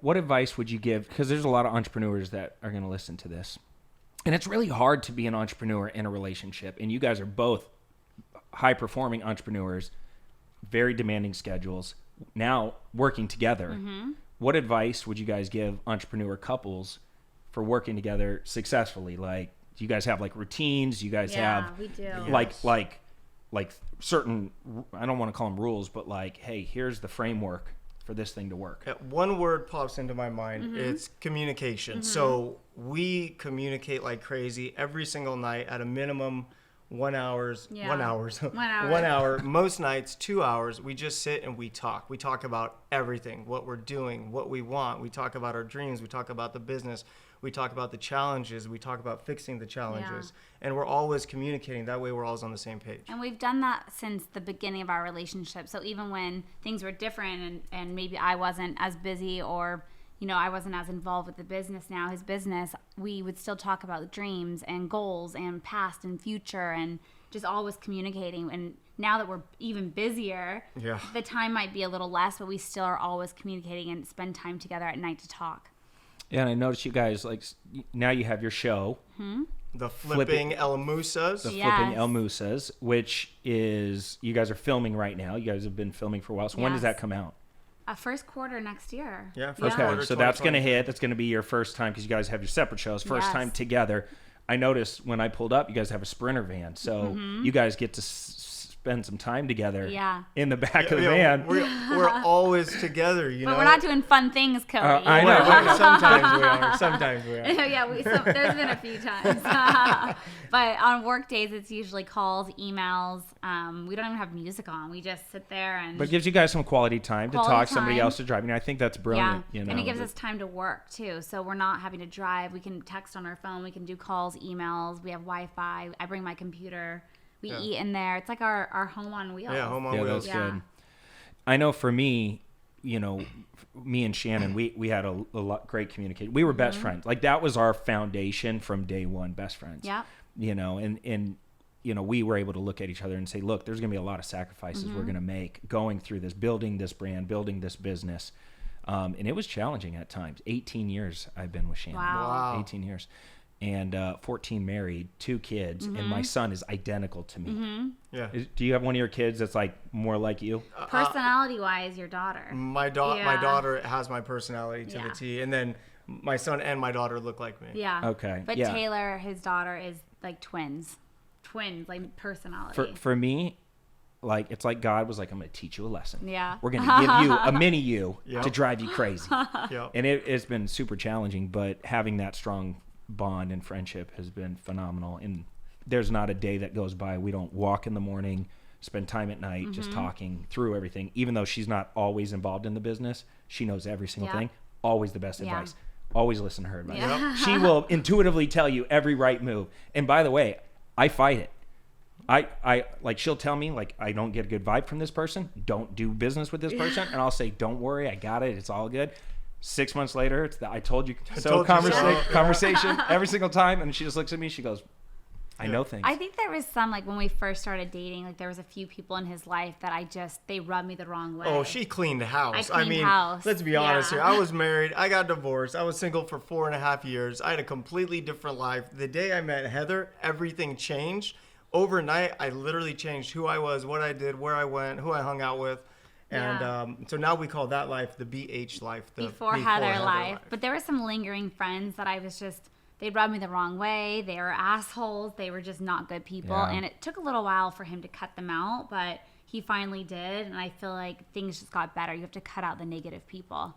what advice would you give? Because there's a lot of entrepreneurs that are going to listen to this. And it's really hard to be an entrepreneur in a relationship. And you guys are both high-performing entrepreneurs, very demanding schedules, now working together. Mm-hmm. What advice would you guys give entrepreneur couples for working together successfully? Like, do you guys have like routines? You guys have we do. like certain, I don't want to call them rules, but like, hey, here's the framework for this thing to work. One word pops into my mind. Mm-hmm. It's communication. Mm-hmm. So we communicate like crazy every single night at a minimum 1 hour, most nights 2 hours. We just sit and we talk. We talk about everything, what we're doing, what we want. We talk about our dreams. We talk about the business. We talk about the challenges. We talk about fixing the challenges. And we're always communicating. That way we're always on the same page. And we've done that since the beginning of our relationship. So even when things were different and maybe I wasn't as busy or, you know, I wasn't as involved with the business now, his business, we would still talk about dreams and goals and past and future and just always communicating. And now that we're even busier, the time might be a little less, but we still are always communicating and spend time together at night to talk. Yeah, and I noticed you guys, like, now you have your show. Hmm? The Flipping El Musas. The Flipping El Musas, which is, you guys are filming right now. You guys have been filming for a while. So when does that come out? First quarter next year. Yeah, first quarter. So that's going to hit. That's going to be your first time because you guys have your separate shows. First time together. I noticed when I pulled up, you guys have a Sprinter van. So you guys get to spend some time together in the back of the van. We're always together, you know. But we're not doing fun things, Cody. I know. Sometimes we are. There's been a few times. But on work days, it's usually calls, emails. We don't even have music on. We just sit there and. But it gives you guys some quality time to talk. Somebody else to drive. I think that's brilliant. Yeah, you know? And it gives us time to work too. So we're not having to drive. We can text on our phone. We can do calls, emails. We have Wi-Fi. I bring my computer. We eat in there. It's like our home on wheels. Yeah, home on wheels. That's good. I know for me, you know, me and Shannon, we had a lot great communication. We were best friends. Like that was our foundation from day one, best friends. Yeah. You know, and you know, we were able to look at each other and say, look, there's going to be a lot of sacrifices we're going to make going through this, building this brand, building this business. And it was challenging at times. 18 years I've been with Shannon. Wow. 18 years. And 14 married, 2 kids, and my son is identical to me. Yeah. Do you have one of your kids that's like more like you? Personality-wise, your daughter. My daughter has my personality to the T, and then my son and my daughter look like me. Yeah. Okay. But Taylor, his daughter, is like twins, like personality. For me, like it's like God was like, I'm going to teach you a lesson. Yeah. We're going to give you a mini you to drive you crazy. Yep. And it's been super challenging, but having that strong bond and friendship has been phenomenal. And there's not a day that goes by we don't walk in the morning, spend time at night just talking through everything. Even though she's not always involved in the business, she knows every single thing. Always the best advice. Always listen to her advice. Yeah. She will intuitively tell you every right move. And by the way, I fight it. I like, she'll tell me like, I don't get a good vibe from this person, don't do business with this person, and I'll say, don't worry, I got it, it's all good. 6 months later, it's the I told you so conversation every single time. And she just looks at me, she goes, I know things. I think there was some, like when we first started dating, like there was a few people in his life that they rubbed me the wrong way. Oh, she cleaned house. I mean, house. Let's be honest here. I was married. I got divorced. I was single for 4.5 years. I had a completely different life. The day I met Heather, everything changed. Overnight, I literally changed who I was, what I did, where I went, who I hung out with. And so now we call that life the BH life. The before Heather life. But there were some lingering friends that I was just, they rubbed me the wrong way. They were assholes. They were just not good people. Yeah. And it took a little while for him to cut them out, but he finally did. And I feel like things just got better. You have to cut out the negative people.